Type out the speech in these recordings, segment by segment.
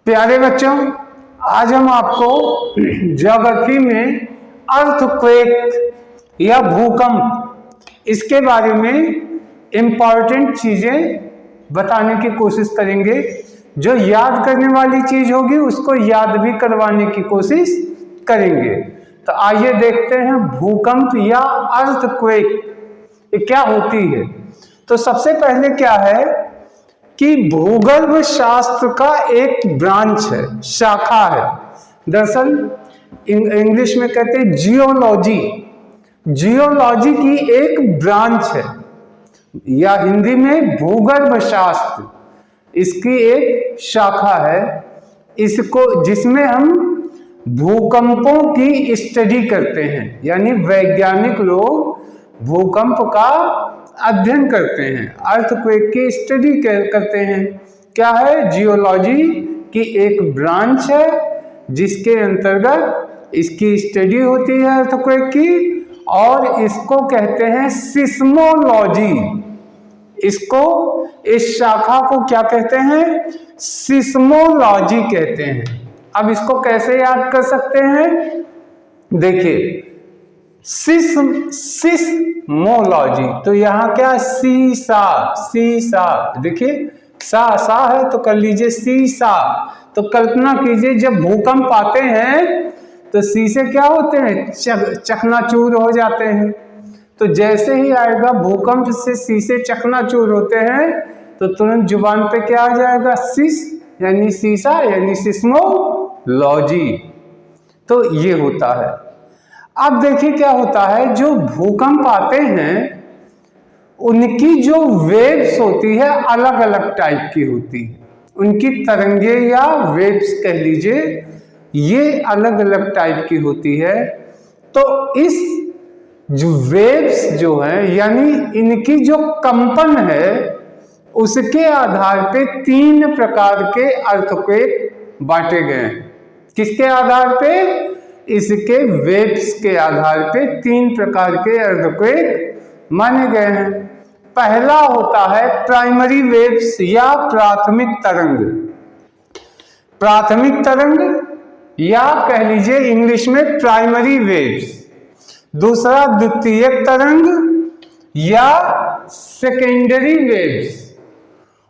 प्यारे बच्चों, आज हम आपको ज्योग्राफी में अर्थक्वेक या भूकंप इसके बारे में इम्पॉर्टेंट चीजें बताने की कोशिश करेंगे। जो याद करने वाली चीज होगी उसको याद भी करवाने की कोशिश करेंगे। तो आइए देखते हैं भूकंप या अर्थक्वेक ये क्या होती है। तो सबसे पहले क्या है कि भूगर्भ शास्त्र का एक ब्रांच है, शाखा है। दरअसल इंग्लिश में कहते हैं जियोलॉजी। जियोलॉजी की एक ब्रांच है या हिंदी में भूगर्भ शास्त्र, इसकी एक शाखा है। इसको जिसमें हम भूकंपों की स्टडी करते हैं, यानी वैज्ञानिक लोग भूकंप का अध्ययन करते हैं, अर्थक्वेक की स्टडी करते हैं। क्या है? जियोलॉजी की एक ब्रांच है जिसके अंतर्गत इसकी स्टडी होती है अर्थक्वेक की, और इसको कहते हैं सिस्मोलॉजी। इसको, इस शाखा को क्या कहते हैं? सिस्मोलॉजी कहते हैं। अब इसको कैसे याद कर सकते हैं? देखिए, सिस्मोलॉजी, तो यहाँ क्या सीसा, देखिए सा है तो कर लीजिए सीसा। तो कल्पना कीजिए जब भूकंप आते हैं तो शीशे क्या होते हैं? चकनाचूर हो जाते हैं। तो जैसे ही आएगा भूकंप से शीशे चकनाचूर होते हैं तो तुरंत जुबान पे क्या आ जाएगा? सिस यानी सीसा यानी सिस्मोलॉजी। तो ये होता है। अब देखिए क्या होता है, जो भूकंप आते हैं उनकी जो वेव्स होती है अलग अलग टाइप की होती है। उनकी तरंगे या वेव्स कह लीजिए, ये अलग अलग टाइप की होती है। तो इस जो वेव्स जो है, यानी इनकी जो कंपन है, उसके आधार पे 3 प्रकार के अर्थक्वेक बांटे गए हैं। किसके आधार पे? इसके वेव्स के आधार पे 3 प्रकार के अर्थक्वेक माने गए हैं। पहला होता है प्राइमरी वेव्स या प्राथमिक तरंग। प्राथमिक तरंग या कह लीजिए इंग्लिश में प्राइमरी वेव्स। दूसरा द्वितीयक तरंग या सेकेंडरी वेव्स,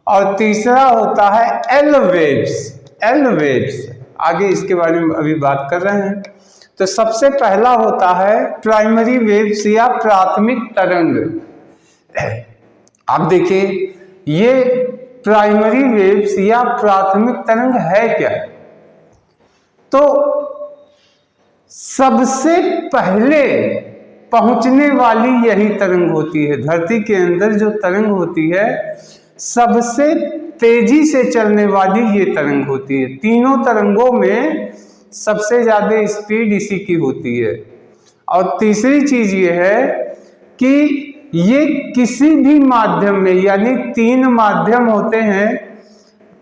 और तीसरा होता है एल वेव्स। आगे इसके बारे में अभी बात कर रहे हैं। तो सबसे पहला होता है प्राइमरी वेव्स या प्राथमिक तरंग। अब देखिए, ये प्राइमरी वेव्स या प्राथमिक तरंग है क्या? तो सबसे पहले पहुंचने वाली यही तरंग होती है। धरती के अंदर जो तरंग होती है सबसे तेजी से चलने वाली ये तरंग होती है। तीनों तरंगों में सबसे ज्यादा स्पीड इसी की होती है। और तीसरी चीज ये है कि ये किसी भी माध्यम में, यानी 3 माध्यम होते हैं।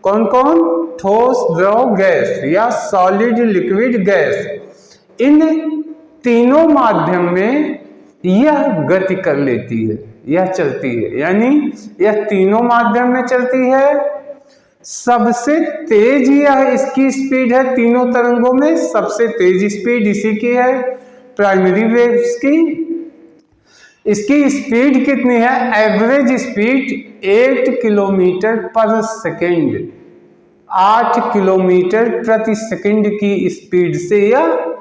कौन कौन? ठोस, द्रव, गैस या सॉलिड, लिक्विड, गैस। इन तीनों माध्यम में यह गति कर लेती है, यह चलती है, यानी यह तीनों माध्यम में चलती है। सबसे तेज यह इसकी स्पीड है। तीनों तरंगों में सबसे तेज स्पीड इसी की है, प्राइमरी वेव्स की। इसकी स्पीड कितनी है? एवरेज स्पीड 8 किलोमीटर पर सेकेंड, 8 किलोमीटर प्रति सेकेंड की स्पीड से यह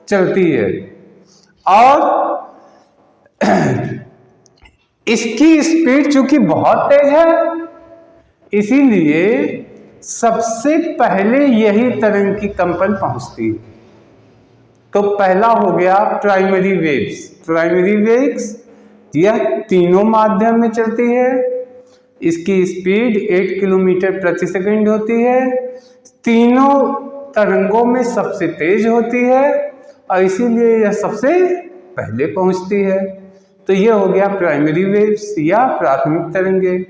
चलती है। और इसकी स्पीड चूंकि बहुत तेज है, इसीलिए सबसे पहले यही तरंग की कंपन पहुंचती है। तो पहला हो गया प्राइमरी वेव्स। प्राइमरी वेव्स यह तीनों माध्यम में चलती है। इसकी स्पीड 8 किलोमीटर प्रति सेकंड होती है। तीनों तरंगों में सबसे तेज होती है और इसीलिए यह सबसे पहले पहुंचती है। तो यह हो गया प्राइमरी वेव्स या प्राथमिक तरंगे।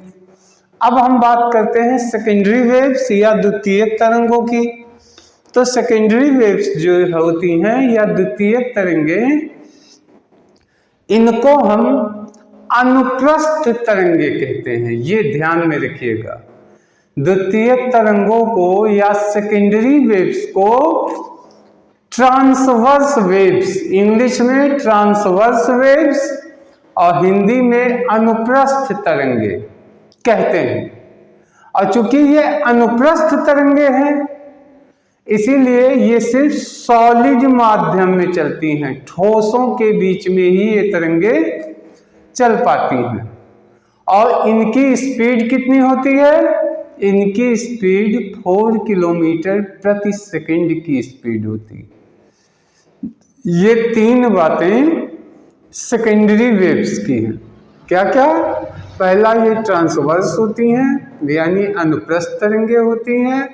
अब हम बात करते हैं सेकेंडरी वेव्स या द्वितीयक तरंगों की। तो सेकेंडरी वेव्स जो होती हैं या द्वितीयक तरंगे, इनको हम अनुप्रस्थ तरंगे कहते हैं। ये ध्यान में रखिएगा। द्वितीयक तरंगों को या सेकेंडरी वेव्स को ट्रांसवर्स वेव्स, इंग्लिश में ट्रांसवर्स वेव्स और हिंदी में अनुप्रस्थ तरंगे कहते हैं। और चूंकि ये अनुप्रस्थ तरंगे हैं इसीलिए ये सिर्फ सॉलिड माध्यम में चलती हैं, ठोसों के बीच में ही ये तरंगे चल पाती हैं। और इनकी स्पीड कितनी होती है? इनकी स्पीड 4 किलोमीटर प्रति सेकंड की स्पीड होती है। ये तीन बातें सेकेंडरी वेव्स की हैं। क्या क्या? पहला, ये ट्रांसवर्स होती हैं यानी अनुप्रस्थ तरंगे होती हैं।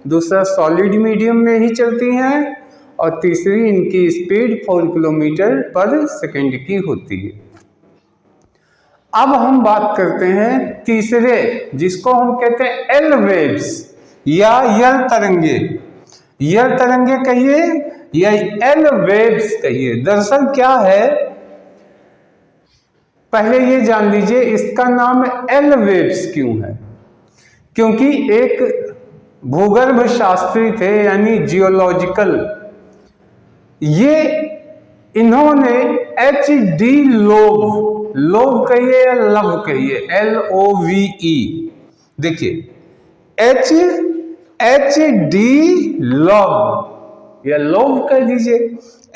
दूसरा, सॉलिड मीडियम में ही चलती हैं। और तीसरी, इनकी स्पीड 4 किलोमीटर पर सेकंड की होती है। अब हम बात करते हैं तीसरे, जिसको हम कहते हैं एल वेव्स या यल तरंगे। यल तरंगे कहिए या एल वेव्स कहिए। दरअसल क्या है, पहले ये जान लीजिए इसका नाम एल वेव्स क्यों है। क्योंकि एक भूगर्भ शास्त्री थे यानी जियोलॉजिकल, ये इन्होंने HD लोव, लोव कहिए या लव कहिए, LOVE, देखिए HD लोव या लोव कह दीजिए,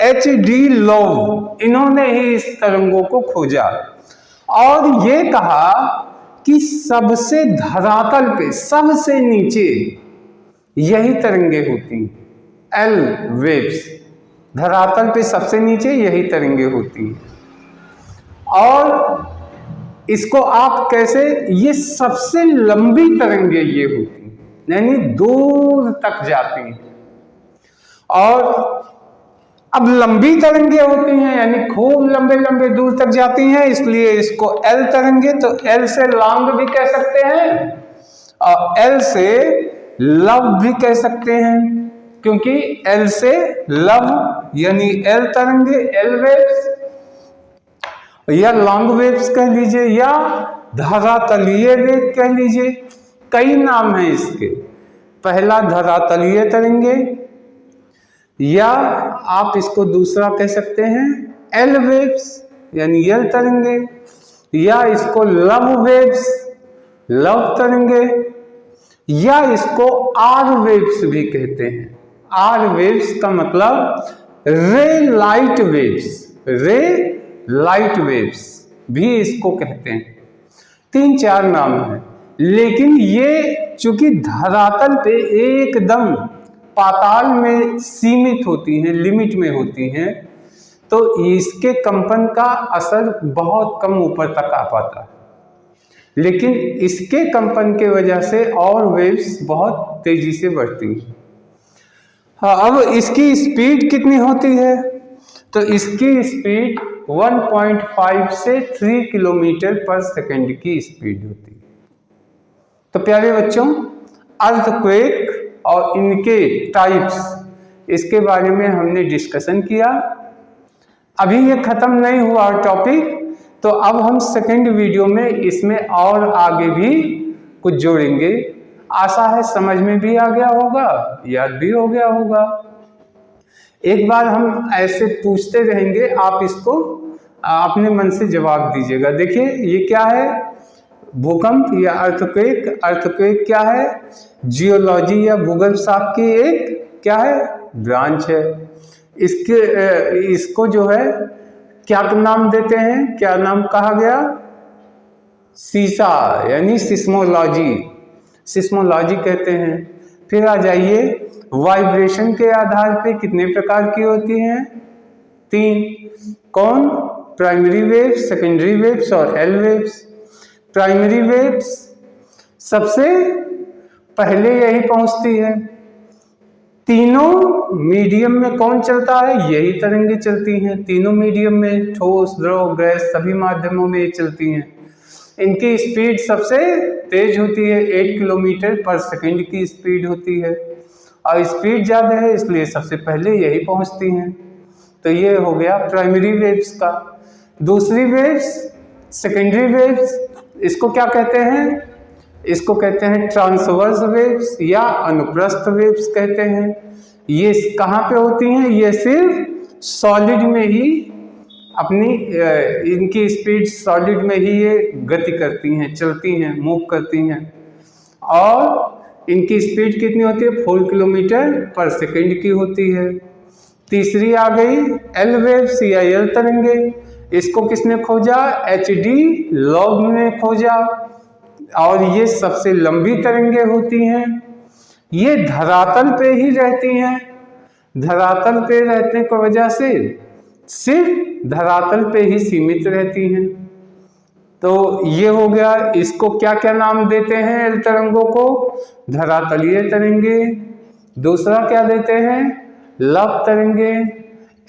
HD लोव, इन्होंने ही इस तरंगों को खोजा और ये कहा कि सबसे धरातल पे सबसे नीचे यही तरंगे होती हैं, एल वेव्स, धरातल पे सबसे नीचे यही तरंगे होती हैं। और इसको आप कैसे, ये सबसे लंबी तरंगे ये होती हैं यानी दूर तक जाती हैं। और अब लंबी तरंगे होती हैं यानी खूब लंबे लंबे दूर तक जाती हैं, इसलिए इसको एल तरंगे, तो एल से लॉन्ग भी कह सकते हैं और एल से लव भी कह सकते हैं, क्योंकि एल से लव यानी एल तरंगे, एल वेव्स या लॉन्ग वेव्स कह लीजिए या धरातलीय वेग कह लीजिए। कई नाम हैं इसके। पहला धरातलीय तरंगे, या आप इसको दूसरा कह सकते हैं एल वेव्स यानी एल तरंगे, या इसको लव वेव्स, लव तरंगे, या इसको आर वेव्स भी कहते हैं। आर वेव्स का मतलब रे लाइट वेव्स, रे लाइट वेव्स भी इसको कहते हैं। 3-4 नाम है, लेकिन ये चूंकि धरातल पे एकदम पाताल में सीमित होती हैं, लिमिट में होती हैं, तो इसके कंपन का असर बहुत कम ऊपर तक आ पाता है। लेकिन इसके कंपन के वजह से और वेव्स बहुत तेजी से बढ़ती हैं। हाँ, अब इसकी स्पीड कितनी होती है? तो इसकी स्पीड 1.5 से 3 किलोमीटर पर सेकंड की स्पीड होती है। तो प्यारे बच्चों, अर्थक्वेक और इनके टाइप्स, इसके बारे में हमने डिस्कशन किया। अभी ये खत्म नहीं हुआ टॉपिक, तो अब हम सेकंड वीडियो में इसमें और आगे भी कुछ जोड़ेंगे। आशा है समझ में भी आ गया होगा, याद भी हो गया होगा। एक बार हम ऐसे पूछते रहेंगे, आप इसको अपने मन से जवाब दीजिएगा। देखिए ये क्या है? भूकंप या अर्थक्वेक। अर्थक्वेक क्या है? जियोलॉजी या भूगर्भ शास्त्र की एक क्या है? ब्रांच है। इसको जो है क्या नाम देते हैं? क्या नाम कहा गया? सीसा यानी सिस्मोलॉजी, सिस्मोलॉजी कहते हैं। फिर आ जाइए, वाइब्रेशन के आधार पे कितने प्रकार की होती हैं? 3। कौन? प्राइमरी वेव्स, सेकेंडरी वेव्स और एल वेव्स। प्राइमरी वेव्स सबसे पहले यही पहुंचती है। तीनों मीडियम में कौन चलता है? यही तरंगे चलती हैं। तीनों मीडियम में, ठोस, द्रव, गैस, सभी माध्यमों में ये चलती हैं। इनकी स्पीड सबसे तेज होती है, 8 किलोमीटर पर सेकंड की स्पीड होती है। और स्पीड ज़्यादा है इसलिए सबसे पहले यही पहुंचती हैं। तो ये हो गया प्राइमरी वेव्स का। दूसरी वेव्स, सेकेंडरी वेव्स, इसको क्या कहते हैं? इसको कहते हैं ट्रांसवर्स वेव्स या अनुप्रस्थ वेव्स कहते हैं। ये कहाँ पे होती हैं? ये सिर्फ सॉलिड में ही अपनी इनकी स्पीड सॉलिड में ही ये गति करती हैं, चलती हैं, मूव करती हैं। और इनकी स्पीड कितनी होती है? 4 किलोमीटर पर सेकेंड की होती है। तीसरी आ गई एल वेव्स या एल तरंगे। इसको किसने खोजा? HD लॉग ने खोजा। और ये सबसे लंबी तरंगे होती हैं। ये धरातल पे ही रहती हैं। धरातल पे रहने की वजह से सिर्फ धरातल पे ही सीमित रहती हैं। तो ये हो गया। इसको क्या क्या नाम देते हैं एल तरंगों को? धरातलीय तरंगे। दूसरा क्या देते हैं? लव तरंगे,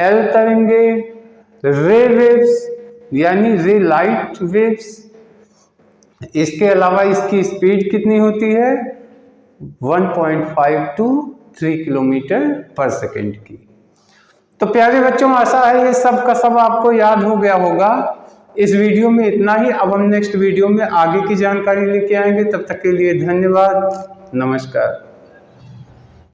एल तरंगे, रे वेव्स यानी रे लाइट वेव्स। इसके अलावा इसकी स्पीड कितनी होती है? 1.5 to 3 किलोमीटर पर सेकेंड की। तो प्यारे बच्चों, आशा है ये सब का सब आपको याद हो गया होगा। इस वीडियो में इतना ही। अब हम नेक्स्ट वीडियो में आगे की जानकारी लेके आएंगे। तब तक के लिए धन्यवाद, नमस्कार।